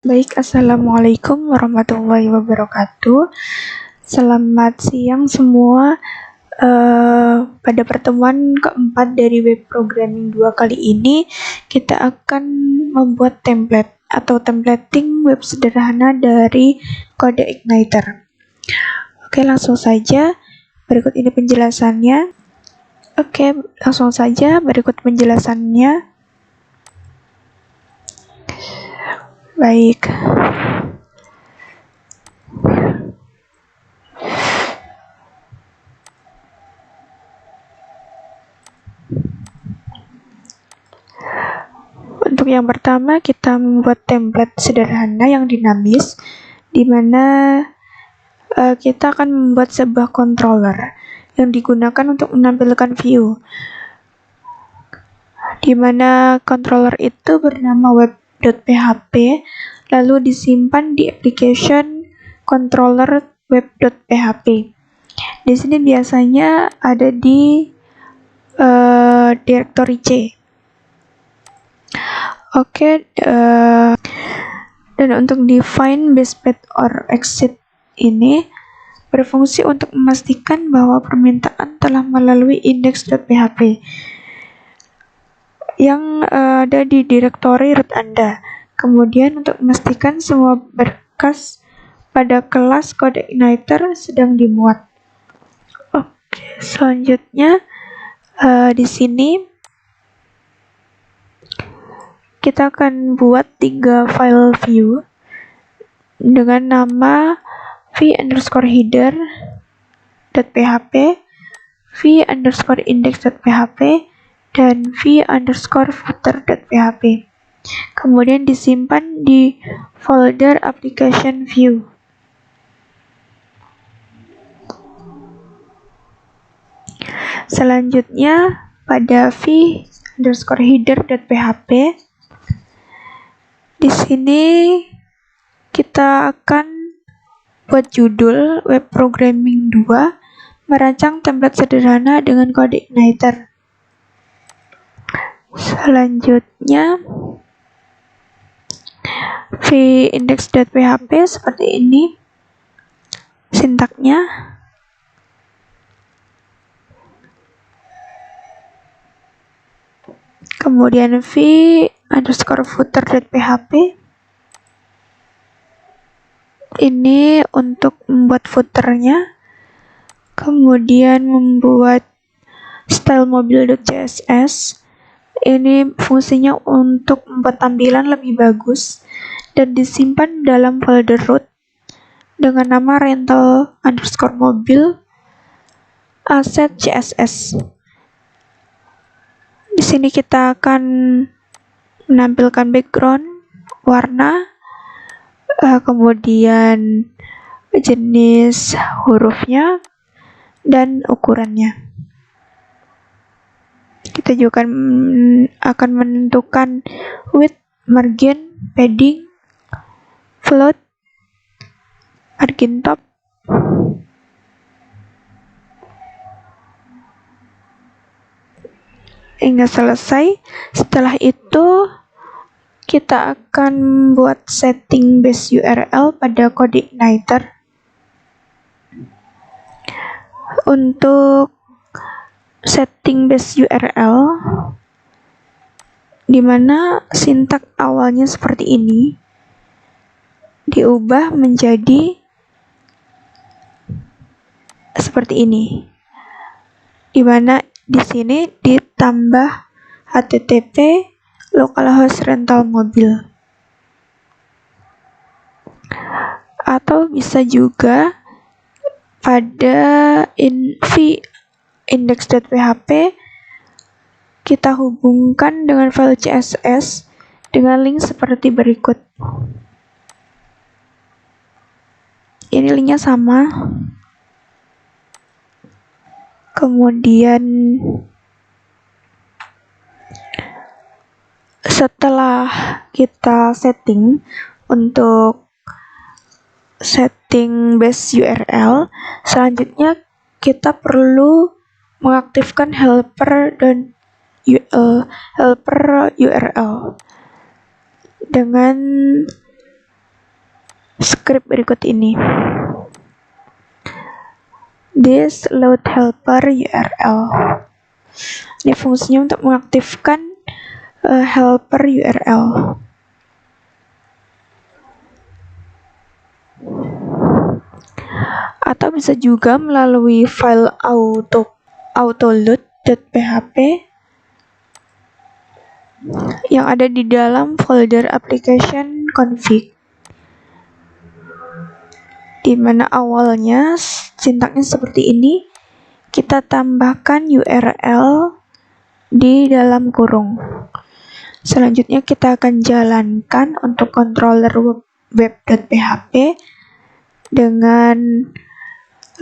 Baik, Assalamualaikum warahmatullahi wabarakatuh. Selamat siang semua. Pada pertemuan keempat dari web programming 2 kali ini, kita akan membuat template atau templating web sederhana dari kode Igniter. Oke, langsung saja. Berikut ini penjelasannya. Baik. Untuk yang pertama, kita membuat template sederhana yang dinamis, di mana kita akan membuat sebuah controller yang digunakan untuk menampilkan view, di mana controller itu bernama web.php, lalu disimpan di application controller web.php. Di sini biasanya ada di directory C. Dan untuk define base path or exit ini berfungsi untuk memastikan bahwa permintaan telah melalui index.php yang ada di direktori root Anda. Kemudian untuk memastikan semua berkas pada kelas kode Igniter sedang dimuat. Oke, selanjutnya di sini kita akan buat 3 file view dengan nama v_header.php, v_index.php, dan v_footer.php. Kemudian disimpan di folder application view. Selanjutnya pada v_header.php, di sini kita akan buat judul web programming 2 merancang template sederhana dengan kode Igniter. Selanjutnya v_index.php seperti ini sintaknya. Kemudian v_footer.php ini untuk membuat footernya. Kemudian membuat style mobile.css, ini fungsinya untuk membuat tampilan lebih bagus dan disimpan dalam folder root dengan nama rental_mobile asset CSS. Di sini kita akan menampilkan background, warna, kemudian jenis hurufnya, dan ukurannya. Kita juga akan menentukan width, margin, padding, float, margin top, hingga selesai. Setelah itu kita akan buat setting base URL pada kode Igniter. Untuk setting base URL, di mana sintak awalnya seperti ini diubah menjadi seperti ini, di mana di sini ditambah http localhost rental mobile, atau bisa juga pada v_index.php kita hubungkan dengan file CSS dengan link seperti berikut. Ini linknya sama. Kemudian setelah kita setting untuk setting base URL, selanjutnya kita perlu mengaktifkan helper URL dengan script berikut ini. This load helper URL. Ini fungsinya untuk mengaktifkan helper URL. Atau bisa juga melalui file autoload.php yang ada di dalam folder application config, di mana awalnya sintaksnya seperti ini. Kita tambahkan URL di dalam kurung. Selanjutnya kita akan jalankan untuk controller web.php dengan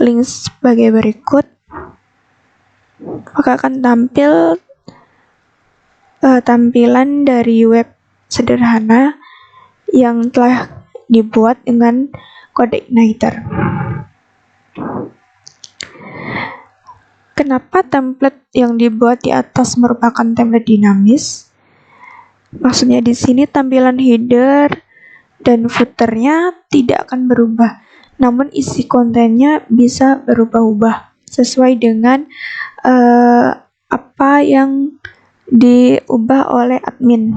link sebagai berikut. Maka akan tampil tampilan dari web sederhana yang telah dibuat dengan CodeIgniter. Kenapa template yang dibuat di atas merupakan template dinamis? Maksudnya di sini tampilan header dan footernya tidak akan berubah, namun isi kontennya bisa berubah-ubah sesuai dengan apa yang diubah oleh admin.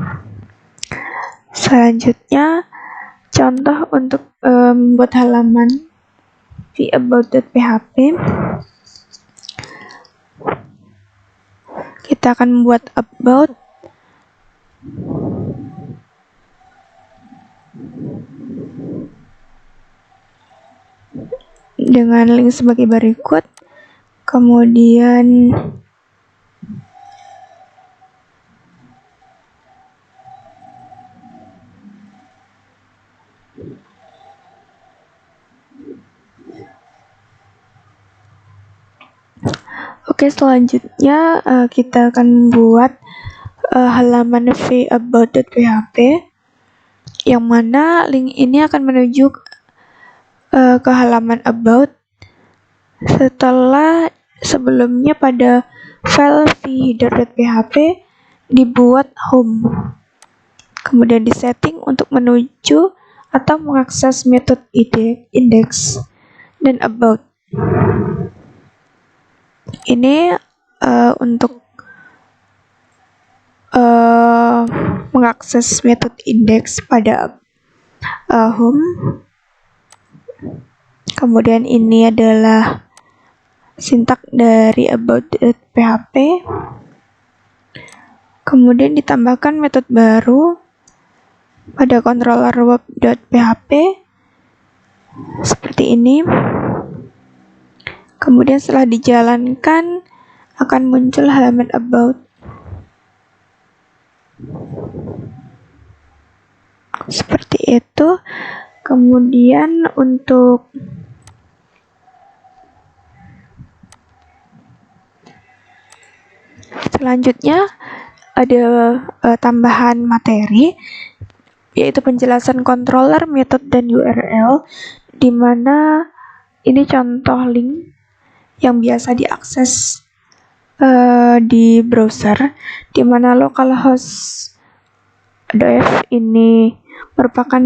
Selanjutnya, contoh untuk membuat halaman di about.php. Kita akan membuat about dengan link sebagai berikut. Kemudian selanjutnya kita akan membuat halaman about.php yang mana link ini akan menuju ke halaman about setelah sebelumnya pada file vheader.php dibuat home. Kemudian disetting untuk menuju atau mengakses metode index dan about. Ini untuk mengakses metode index pada home. Kemudian ini adalah sintak dari about.php. Kemudian ditambahkan metode baru pada controller web.php seperti ini. Kemudian setelah dijalankan akan muncul halaman about. Seperti itu. Kemudian untuk selanjutnya ada tambahan materi, yaitu penjelasan controller, metode, dan URL, di mana ini contoh link yang biasa diakses di browser, di mana localhost .df ini merupakan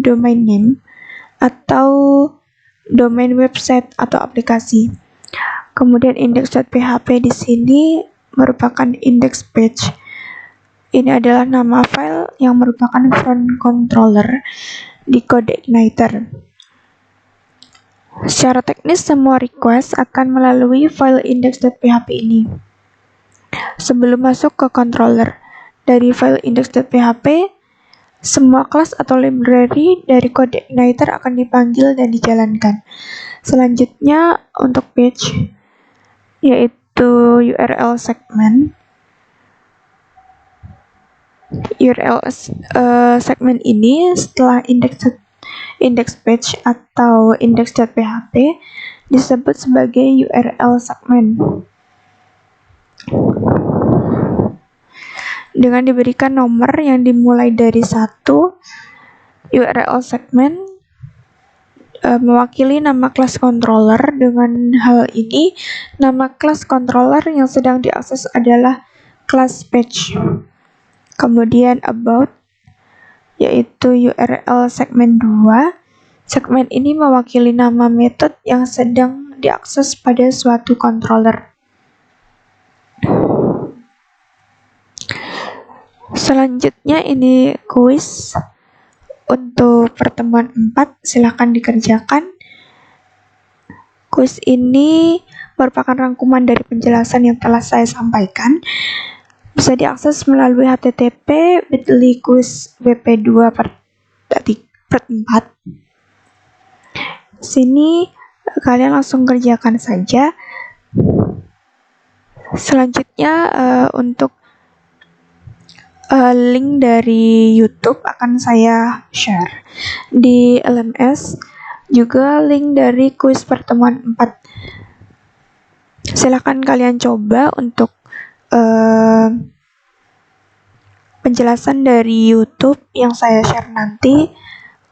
domain name atau domain website atau aplikasi. Kemudian index.php di sini merupakan index page. Ini adalah nama file yang merupakan front controller di CodeIgniter. Secara teknis, semua request akan melalui file index.php ini. Sebelum masuk ke controller, dari file index.php, semua kelas atau library dari CodeIgniter akan dipanggil dan dijalankan. Selanjutnya untuk page, yaitu URL segment. URL segment ini setelah index page atau index.php disebut sebagai URL segment. Dengan diberikan nomor yang dimulai dari 1, URL segment mewakili nama kelas controller. Dengan hal ini, nama kelas controller yang sedang diakses adalah kelas page. Kemudian about, yaitu URL segment 2, Segmen ini mewakili nama metode yang sedang diakses pada suatu controller. Selanjutnya ini kuis untuk pertemuan 4, silakan dikerjakan. Kuis ini merupakan rangkuman dari penjelasan yang telah saya sampaikan. Bisa diakses melalui http://bit.ly quiz wp2/4. Sini kalian langsung kerjakan saja. Selanjutnya untuk link dari YouTube akan saya share di LMS, juga link dari kuis pertemuan 4. Silakan kalian coba untuk penjelasan dari YouTube yang saya share nanti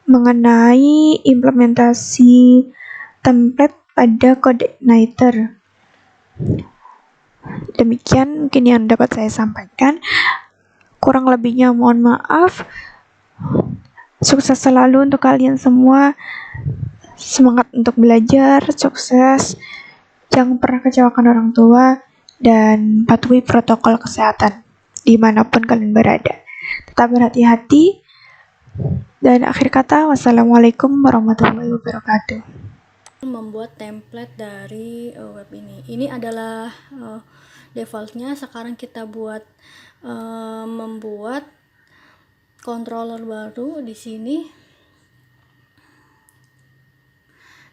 mengenai implementasi template pada CodeIgniter. Demikian mungkin yang dapat saya sampaikan. Kurang lebihnya mohon maaf. Sukses selalu untuk kalian semua. Semangat untuk belajar, sukses. Jangan pernah kecewakan orang tua dan patuhi protokol kesehatan dimanapun kalian berada. Tetap berhati-hati. Dan akhir kata, wassalamualaikum warahmatullahi wabarakatuh. Membuat template dari web ini. Ini adalah defaultnya. Sekarang kita buat membuat controller baru. Di sini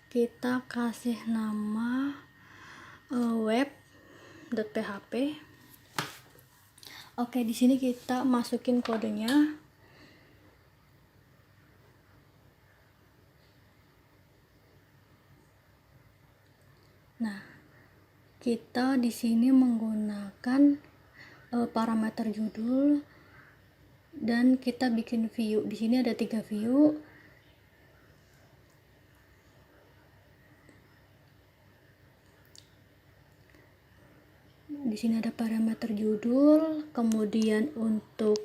kita kasih nama web.php. Oke, di sini kita masukin kodenya. Nah, kita di sini menggunakan parameter judul dan kita bikin view. Di sini ada 3 view. Di sini ada parameter judul, kemudian untuk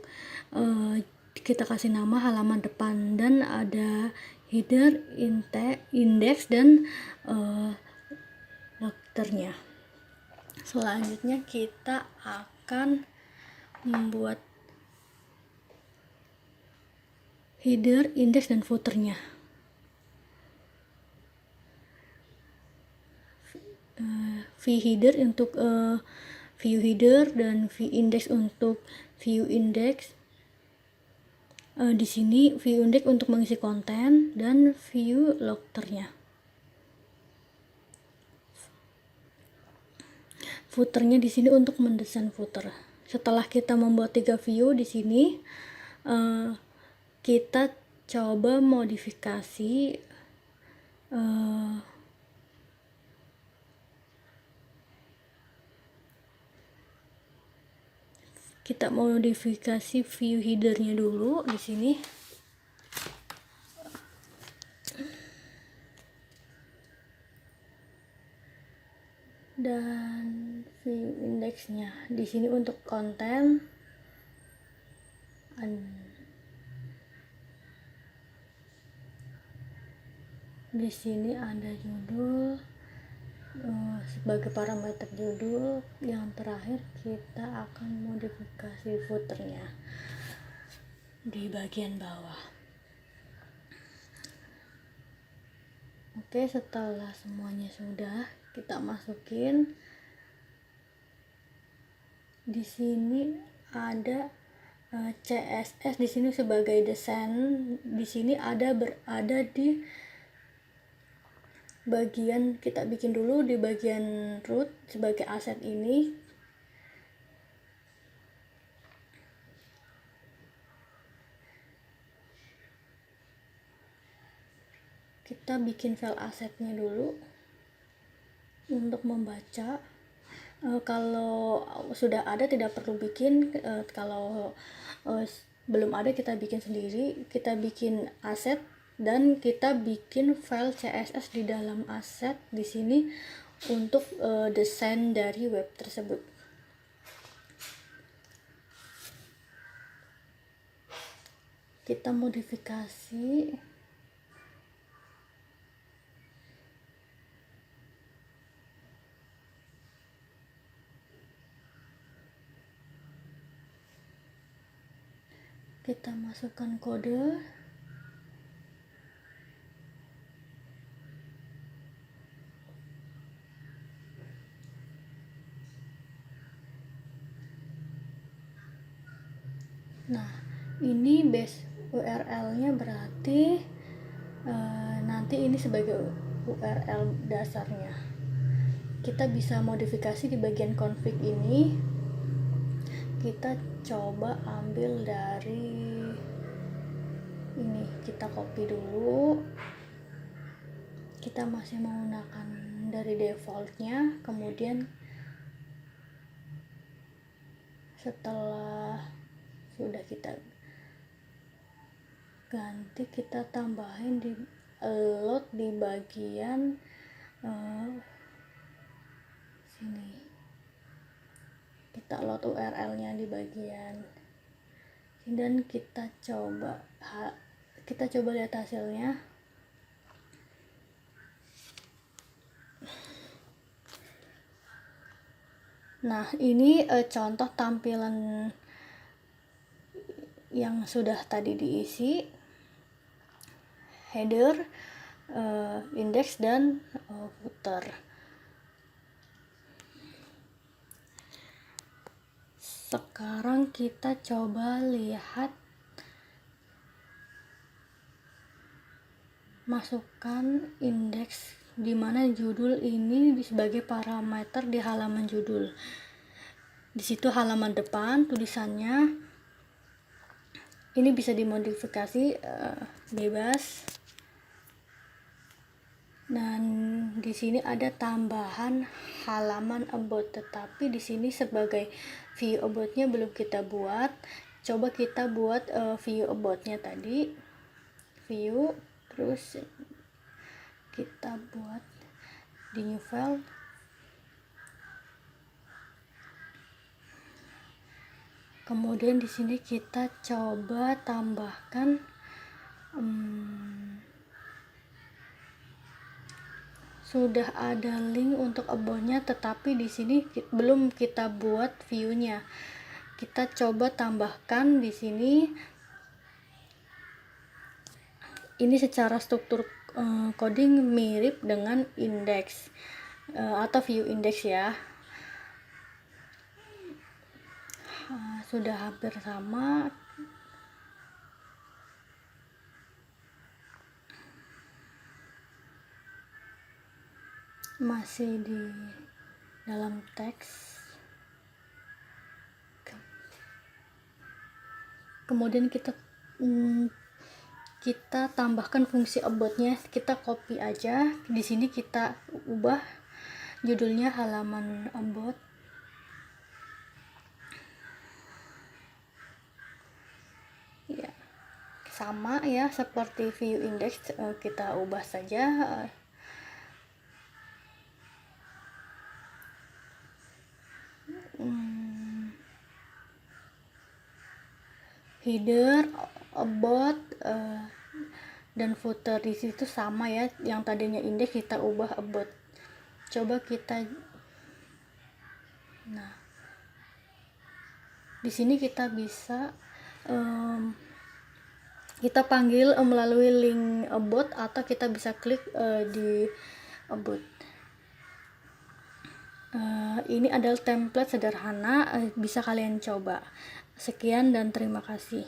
kita kasih nama halaman depan, dan ada header, index, dan dokternya. Selanjutnya kita akan membuat header, index, dan footernya. V-header untuk view header dan V-index untuk view index. Di sini view index untuk mengisi konten dan view logternya. Footernya di sini untuk mendesain footer. Setelah kita membuat 3 view di sini, kita coba modifikasi view headernya dulu di sini. Dan view indexnya di sini untuk konten. Di sini ada judul sebagai parameter judul. Yang terakhir kita akan modifikasi footernya di bagian bawah. Oke, setelah semuanya sudah, kita masukin. Di sini ada CSS di sini sebagai desain. Di sini berada di bagian, kita bikin dulu di bagian root sebagai aset ini. Kita bikin file asetnya dulu untuk membaca. Kalau sudah ada tidak perlu bikin, kalau belum ada kita bikin sendiri. Kita bikin aset dan kita bikin file CSS di dalam aset di sini untuk desain dari web tersebut. Kita modifikasi kita masukkan kode. Nah, ini base URL-nya berarti nanti ini sebagai URL dasarnya. Kita bisa modifikasi di bagian config ini. Kita coba ambil dari ini, kita copy dulu. Kita masih menggunakan dari defaultnya, kemudian setelah sudah kita ganti, kita tambahin di load di bagian sini. Kita load URL-nya di bagian dan kita coba lihat hasilnya. Nah, ini contoh tampilan yang sudah tadi diisi, header, index, dan footer. Sekarang kita coba lihat, masukkan indeks, di mana judul ini sebagai parameter di halaman judul. Di situ halaman depan tulisannya ini bisa dimodifikasi bebas. Dan di sini ada tambahan halaman about, tetapi di sini sebagai view about-nya belum kita buat. Coba kita buat view about-nya tadi. View, terus kita buat di new file. Kemudian di sini kita coba tambahkan sudah ada link untuk about-nya, tetapi di sini belum kita buat view-nya. Kita coba tambahkan di sini. Ini secara struktur coding mirip dengan index atau view index ya. Sudah hampir sama. Masih di dalam teks. Kemudian kita tambahkan fungsi about-nya. Kita copy aja. Di sini kita ubah judulnya halaman about. Ya, sama ya seperti view index, kita ubah saja. Header, about, dan footer di situ sama ya, yang tadinya index kita ubah about. Coba kita, nah di sini kita bisa kita panggil melalui link about, atau kita bisa klik di about. Ini adalah template sederhana, bisa kalian coba. Sekian dan terima kasih.